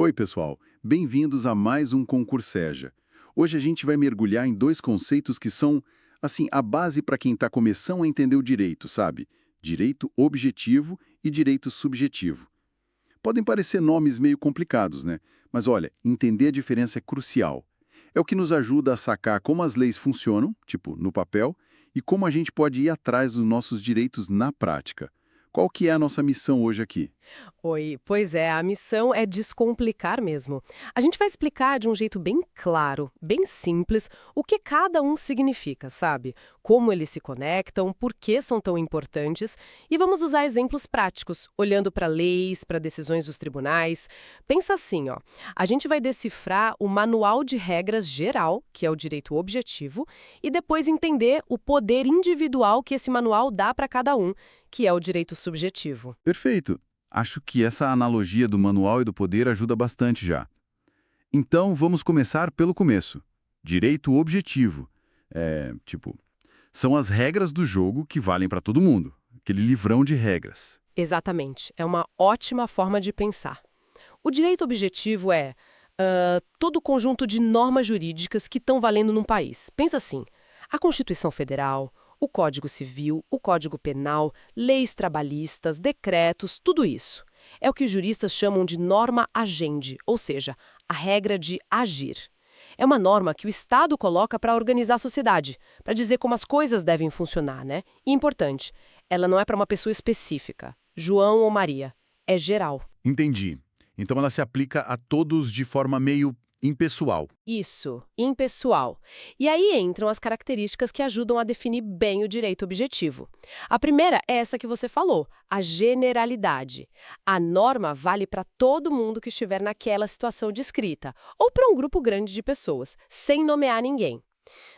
Oi, pessoal. Bem-vindos a mais um Concurseja. Hoje a gente vai mergulhar em dois conceitos que são, assim, a base para quem está começando a entender o direito, sabe? Direito objetivo e direito subjetivo. Podem parecer nomes meio complicados, né? Mas olha, entender a diferença é crucial. É o que nos ajuda a sacar como as leis funcionam, tipo, no papel, e como a gente pode ir atrás dos nossos direitos na prática. Qual que é a nossa missão hoje aqui? Oi, pois é, a missão é descomplicar mesmo. A gente vai explicar de um jeito bem claro, bem simples, o que cada um significa, sabe? Como eles se conectam, por que são tão importantes, e vamos usar exemplos práticos, olhando para leis, para decisões dos tribunais. Pensa assim, ó, a gente vai decifrar o manual de regras geral, que é o direito objetivo, e depois entender o poder individual que esse manual dá para cada um, que é o direito subjetivo. Perfeito. Acho que essa analogia do manual e do poder ajuda bastante já. Então, vamos começar pelo começo. Direito objetivo. São as regras do jogo que valem para todo mundo. Aquele livrão de regras. Exatamente. É uma ótima forma de pensar. O direito objetivo é todo o conjunto de normas jurídicas que estão valendo num país. Pensa assim: a Constituição Federal, o Código Civil, o Código Penal, leis trabalhistas, decretos, tudo isso. É o que os juristas chamam de norma agendi, ou seja, a regra de agir. É uma norma que o Estado coloca para organizar a sociedade, para dizer como as coisas devem funcionar, né? E importante, ela não é para uma pessoa específica, João ou Maria, é geral. Entendi. Então ela se aplica a todos de forma meio impessoal. Isso, impessoal. E aí entram as características que ajudam a definir bem o direito objetivo. A primeira é essa que você falou, a generalidade. A norma vale para todo mundo que estiver naquela situação descrita, ou para um grupo grande de pessoas, sem nomear ninguém.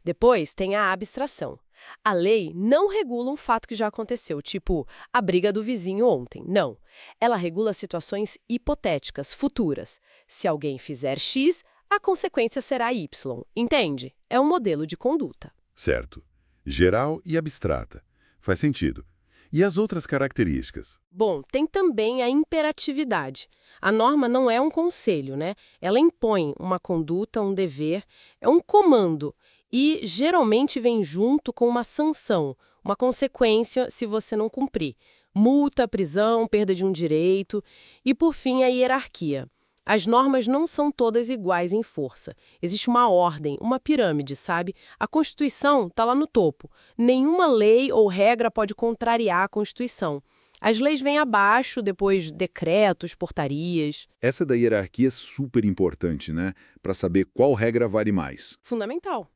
Depois tem a abstração. A lei não regula um fato que já aconteceu, tipo a briga do vizinho ontem. Não. Ela regula situações hipotéticas, futuras. Se alguém fizer X, a consequência será Y. Entende? É um modelo de conduta. Certo. Geral e abstrata. Faz sentido. E as outras características? Bom, tem também a imperatividade. A norma não é um conselho, né? Ela impõe uma conduta, um dever, é um comando. E geralmente vem junto com uma sanção, uma consequência se você não cumprir. Multa, prisão, perda de um direito e, por fim, a hierarquia. As normas não são todas iguais em força. Existe uma ordem, uma pirâmide, sabe? A Constituição está lá no topo. Nenhuma lei ou regra pode contrariar a Constituição. As leis vêm abaixo, depois decretos, portarias. Essa da hierarquia é super importante, né? Para saber qual regra vale mais. Fundamental.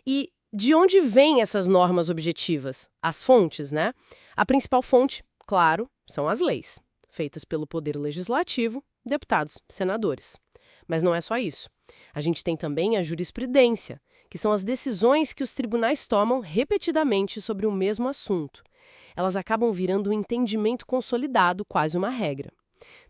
E de onde vêm essas normas objetivas? As fontes, né? A principal fonte, claro, são as leis, feitas pelo Poder Legislativo, deputados, senadores. Mas não é só isso. A gente tem também a jurisprudência, que são as decisões que os tribunais tomam repetidamente sobre o mesmo assunto. Elas acabam virando um entendimento consolidado, quase uma regra.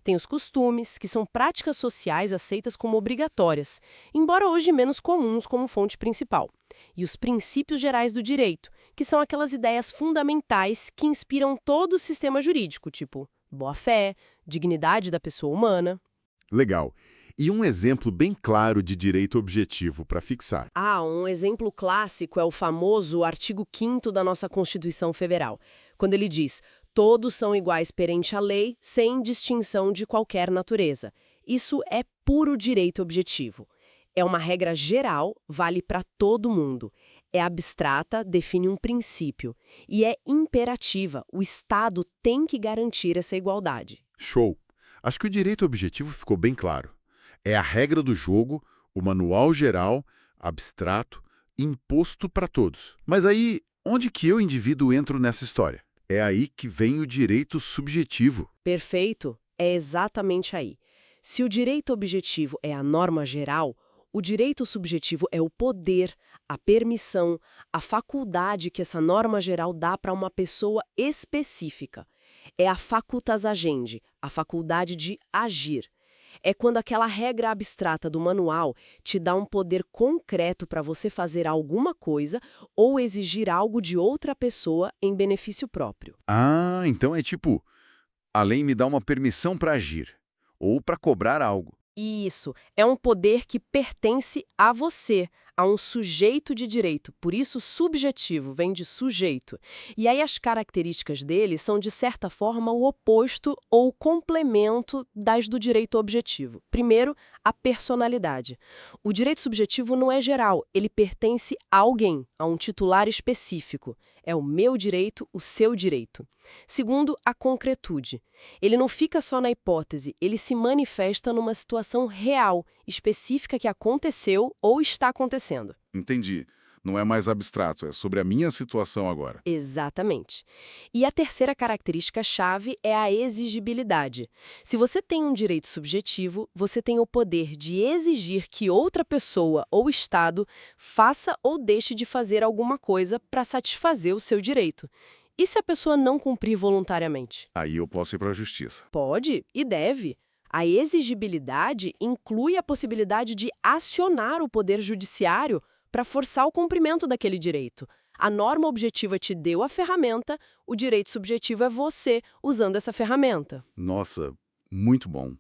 Tem os costumes, que são práticas sociais aceitas como obrigatórias, embora hoje menos comuns como fonte principal. E os princípios gerais do direito, que são aquelas ideias fundamentais que inspiram todo o sistema jurídico, tipo boa-fé, dignidade da pessoa humana. Legal. E um exemplo bem claro de direito objetivo para fixar. Um exemplo clássico é o famoso artigo 5º da nossa Constituição Federal, quando ele diz: todos são iguais perante a lei, sem distinção de qualquer natureza. Isso é puro direito objetivo. É uma regra geral, vale para todo mundo. É abstrata, define um princípio. E é imperativa, o Estado tem que garantir essa igualdade. Show! Acho que o direito objetivo ficou bem claro. É a regra do jogo, o manual geral, abstrato, imposto para todos. Mas aí, onde que eu, indivíduo, entro nessa história? É aí que vem o direito subjetivo. Perfeito, é exatamente aí. Se o direito objetivo é a norma geral, o direito subjetivo é o poder, a permissão, a faculdade que essa norma geral dá para uma pessoa específica. É a facultas agendi, a faculdade de agir. É quando aquela regra abstrata do manual te dá um poder concreto para você fazer alguma coisa ou exigir algo de outra pessoa em benefício próprio. Então é tipo, a lei me dá uma permissão para agir, ou para cobrar algo. Isso, é um poder que pertence a você, a um sujeito de direito. Por isso, subjetivo vem de sujeito. E aí as características dele são, de certa forma, o oposto ou complemento das do direito objetivo. Primeiro, a personalidade. O direito subjetivo não é geral, ele pertence a alguém, a um titular específico. É o meu direito, o seu direito. Segundo, a concretude. Ele não fica só na hipótese, ele se manifesta numa situação real, específica que aconteceu ou está acontecendo. Entendi. Não é mais abstrato, é sobre a minha situação agora. Exatamente. E a terceira característica-chave é a exigibilidade. Se você tem um direito subjetivo, você tem o poder de exigir que outra pessoa ou Estado faça ou deixe de fazer alguma coisa para satisfazer o seu direito. E se a pessoa não cumprir voluntariamente? Aí eu posso ir para a justiça. Pode e deve. A exigibilidade inclui a possibilidade de acionar o poder judiciário para forçar o cumprimento daquele direito. A norma objetiva te deu a ferramenta, o direito subjetivo é você usando essa ferramenta. Nossa, muito bom.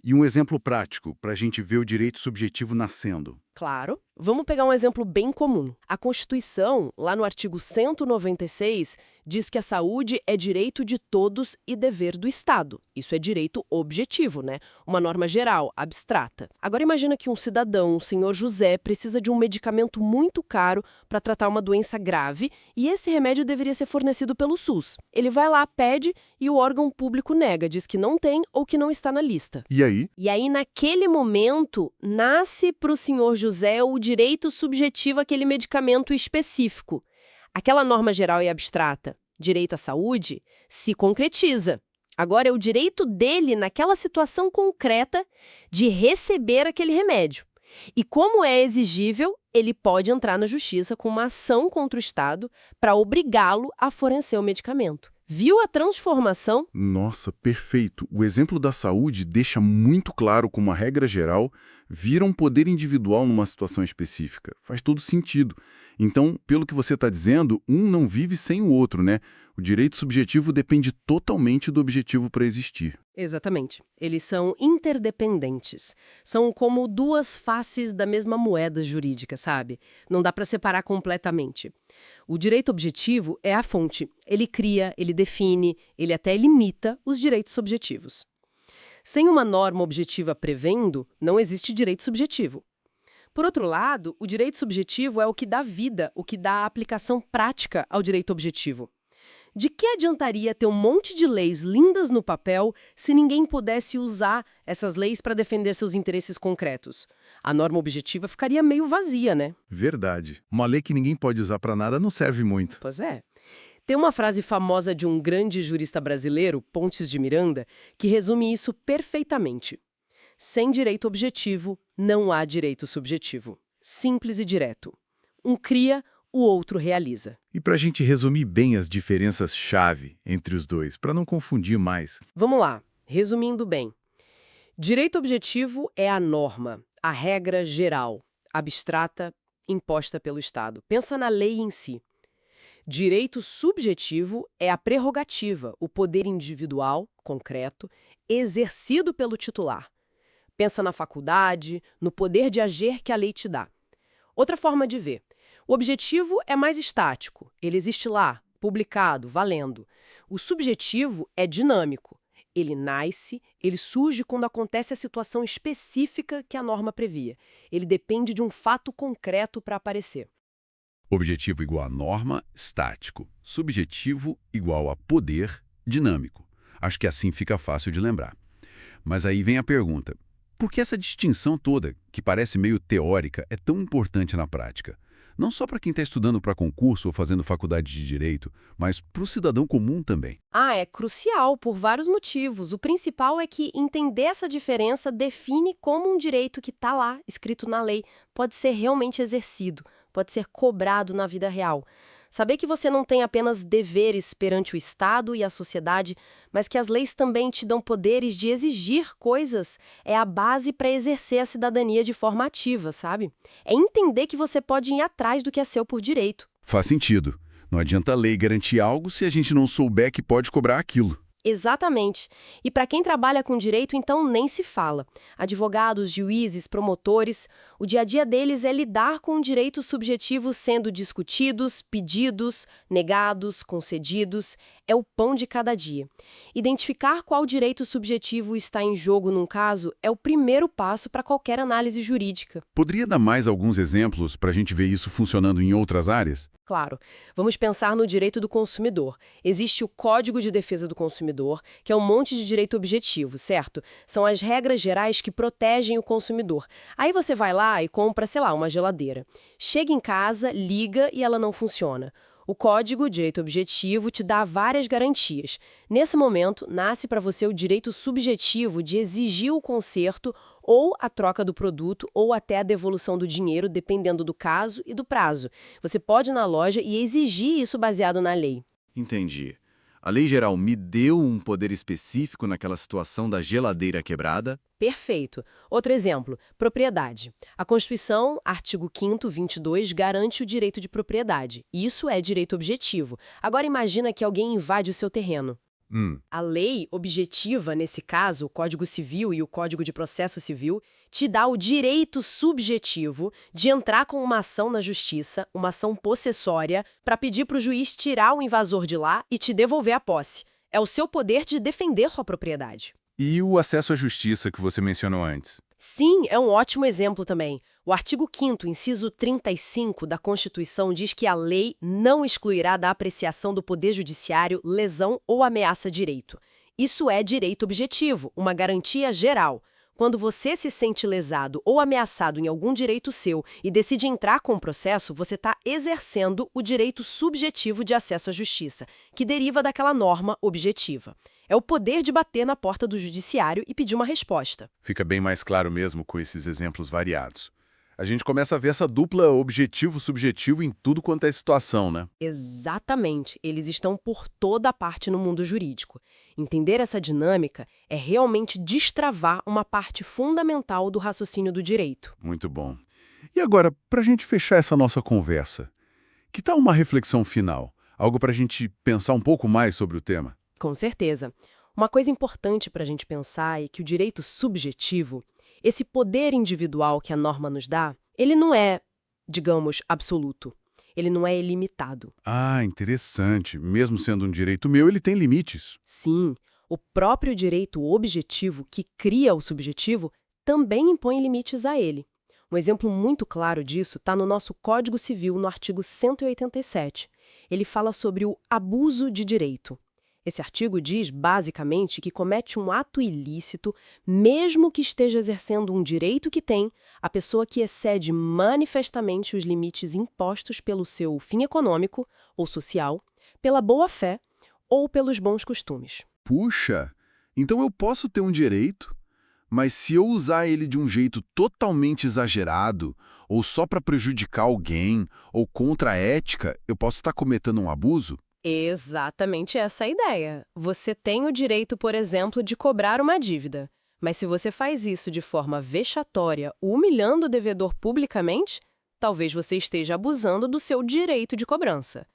E um exemplo prático para a gente ver o direito subjetivo nascendo. Claro. Vamos pegar um exemplo bem comum. A Constituição, lá no artigo 196, diz que a saúde é direito de todos e dever do Estado. Isso é direito objetivo, né? Uma norma geral, abstrata. Agora imagina que um cidadão, o senhor José, precisa de um medicamento muito caro para tratar uma doença grave e esse remédio deveria ser fornecido pelo SUS. Ele vai lá, pede e o órgão público nega, diz que não tem ou que não está na lista. E aí? E aí, naquele momento, nasce para o senhor José o direito subjetivo àquele medicamento específico. Aquela norma geral e abstrata, direito à saúde, se concretiza. Agora é o direito dele, naquela situação concreta, de receber aquele remédio. E como é exigível, ele pode entrar na justiça com uma ação contra o Estado para obrigá-lo a fornecer o medicamento. Viu a transformação? Nossa, perfeito. O exemplo da saúde deixa muito claro como a regra geral vira um poder individual numa situação específica. Faz todo sentido. Então, pelo que você está dizendo, um não vive sem o outro, né? O direito subjetivo depende totalmente do objetivo para existir. Exatamente. Eles são interdependentes. São como duas faces da mesma moeda jurídica, sabe? Não dá para separar completamente. O direito objetivo é a fonte. Ele cria, ele define, ele até limita os direitos subjetivos. Sem uma norma objetiva prevendo, não existe direito subjetivo. Por outro lado, o direito subjetivo é o que dá vida, o que dá aplicação prática ao direito objetivo. De que adiantaria ter um monte de leis lindas no papel se ninguém pudesse usar essas leis para defender seus interesses concretos? A norma objetiva ficaria meio vazia, né? Verdade. Uma lei que ninguém pode usar para nada não serve muito. Pois é. Tem uma frase famosa de um grande jurista brasileiro, Pontes de Miranda, que resume isso perfeitamente. Sem direito objetivo, não há direito subjetivo. Simples e direto. Um cria, o outro realiza. E para a gente resumir bem as diferenças-chave entre os dois, para não confundir mais. Vamos lá, resumindo bem. Direito objetivo é a norma, a regra geral, abstrata, imposta pelo Estado. Pensa na lei em si. Direito subjetivo é a prerrogativa, o poder individual, concreto, exercido pelo titular. Pensa na faculdade, no poder de agir que a lei te dá. Outra forma de ver. O objetivo é mais estático, ele existe lá, publicado, valendo. O subjetivo é dinâmico. Ele nasce, ele surge quando acontece a situação específica que a norma previa. Ele depende de um fato concreto para aparecer. Objetivo igual a norma, estático. Subjetivo igual a poder, dinâmico. Acho que assim fica fácil de lembrar. Mas aí vem a pergunta. Por que essa distinção toda, que parece meio teórica, é tão importante na prática? Não só para quem está estudando para concurso ou fazendo faculdade de direito, mas para o cidadão comum também. É crucial por vários motivos. O principal é que entender essa diferença define como um direito que está lá, escrito na lei, pode ser realmente exercido, pode ser cobrado na vida real. Saber que você não tem apenas deveres perante o Estado e a sociedade, mas que as leis também te dão poderes de exigir coisas, é a base para exercer a cidadania de forma ativa, sabe? É entender que você pode ir atrás do que é seu por direito. Faz sentido. Não adianta a lei garantir algo se a gente não souber que pode cobrar aquilo. Exatamente. E para quem trabalha com direito, então nem se fala. Advogados, juízes, promotores, o dia a dia deles é lidar com direitos subjetivos sendo discutidos, pedidos, negados, concedidos. É o pão de cada dia. Identificar qual direito subjetivo está em jogo num caso é o primeiro passo para qualquer análise jurídica. Poderia dar mais alguns exemplos para a gente ver isso funcionando em outras áreas? Claro. Vamos pensar no direito do consumidor. Existe o Código de Defesa do Consumidor, que é um monte de direito objetivo, certo? São as regras gerais que protegem o consumidor. Aí você vai lá e compra, sei lá, uma geladeira. Chega em casa, liga e ela não funciona. O Código Direito Objetivo te dá várias garantias. Nesse momento, nasce para você o direito subjetivo de exigir o conserto ou a troca do produto ou até a devolução do dinheiro, dependendo do caso e do prazo. Você pode ir na loja e exigir isso baseado na lei. Entendi. A lei geral me deu um poder específico naquela situação da geladeira quebrada? Perfeito. Outro exemplo, propriedade. A Constituição, artigo 5º, 22, garante o direito de propriedade. Isso é direito objetivo. Agora imagina que alguém invade o seu terreno. A lei objetiva, nesse caso, o Código Civil e o Código de Processo Civil, te dá o direito subjetivo de entrar com uma ação na justiça, uma ação possessória, para pedir para o juiz tirar o invasor de lá e te devolver a posse. É o seu poder de defender sua propriedade. E o acesso à justiça que você mencionou antes? Sim, é um ótimo exemplo também. O artigo 5º, inciso 35 da Constituição diz que a lei não excluirá da apreciação do Poder Judiciário lesão ou ameaça a direito. Isso é direito objetivo, uma garantia geral. Quando você se sente lesado ou ameaçado em algum direito seu e decide entrar com o processo, você está exercendo o direito subjetivo de acesso à justiça, que deriva daquela norma objetiva. É o poder de bater na porta do judiciário e pedir uma resposta. Fica bem mais claro mesmo com esses exemplos variados. A gente começa a ver essa dupla objetivo-subjetivo em tudo quanto é situação, né? Exatamente. Eles estão por toda a parte no mundo jurídico. Entender essa dinâmica é realmente destravar uma parte fundamental do raciocínio do direito. Muito bom. E agora, para a gente fechar essa nossa conversa, que tal uma reflexão final? Algo para a gente pensar um pouco mais sobre o tema? Com certeza. Uma coisa importante para a gente pensar é que o direito subjetivo, esse poder individual que a norma nos dá, ele não é, digamos, absoluto. Ele não é ilimitado. Ah, interessante. Mesmo sendo um direito meu, ele tem limites. Sim, o próprio direito objetivo que cria o subjetivo também impõe limites a ele. Um exemplo muito claro disso está no nosso Código Civil, no artigo 187. Ele fala sobre o abuso de direito. Esse artigo diz, basicamente, que comete um ato ilícito, mesmo que esteja exercendo um direito que tem, a pessoa que excede manifestamente os limites impostos pelo seu fim econômico ou social, pela boa-fé ou pelos bons costumes. Puxa, então eu posso ter um direito, mas se eu usar ele de um jeito totalmente exagerado, ou só para prejudicar alguém, ou contra a ética, eu posso estar cometendo um abuso? Exatamente essa é a ideia. Você tem o direito, por exemplo, de cobrar uma dívida. Mas se você faz isso de forma vexatória, humilhando o devedor publicamente, talvez você esteja abusando do seu direito de cobrança.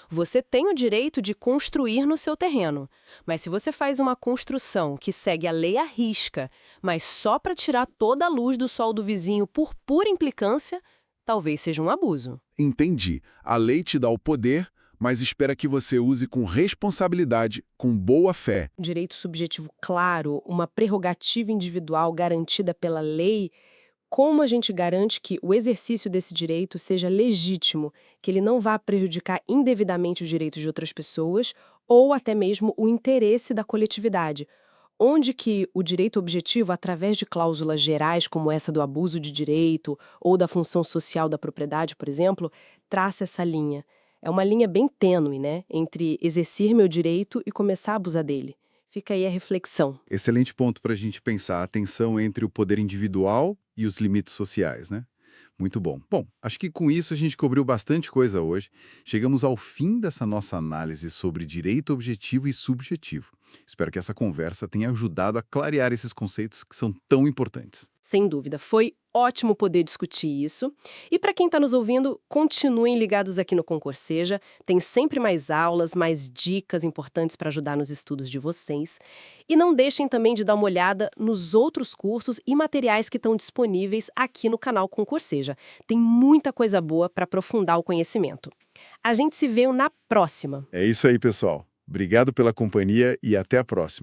Você tem o direito de construir no seu terreno, mas se você faz uma construção que segue a lei à risca, mas só para tirar toda a luz do sol do vizinho por pura implicância, talvez seja um abuso. Entendi. A lei te dá o poder, mas espera que você use com responsabilidade, com boa fé. Direito subjetivo claro, uma prerrogativa individual garantida pela lei. Como a gente garante que o exercício desse direito seja legítimo, que ele não vá prejudicar indevidamente os direitos de outras pessoas ou até mesmo o interesse da coletividade? Onde que o direito objetivo, através de cláusulas gerais como essa do abuso de direito ou da função social da propriedade, por exemplo, traça essa linha. É uma linha bem tênue, né, entre exercer meu direito e começar a abusar dele. Fica aí a reflexão. Excelente ponto para a gente pensar a tensão entre o poder individual e os limites sociais, né? Muito bom. Bom, acho que com isso a gente cobriu bastante coisa hoje. Chegamos ao fim dessa nossa análise sobre direito objetivo e subjetivo. Espero que essa conversa tenha ajudado a clarear esses conceitos que são tão importantes. Sem dúvida, foi ótimo poder discutir isso. E para quem está nos ouvindo, continuem ligados aqui no Concurseja. Tem sempre mais aulas, mais dicas importantes para ajudar nos estudos de vocês. E não deixem também de dar uma olhada nos outros cursos e materiais que estão disponíveis aqui no canal Concurseja. Tem muita coisa boa para aprofundar o conhecimento. A gente se vê na próxima. É isso aí, pessoal. Obrigado pela companhia e até a próxima.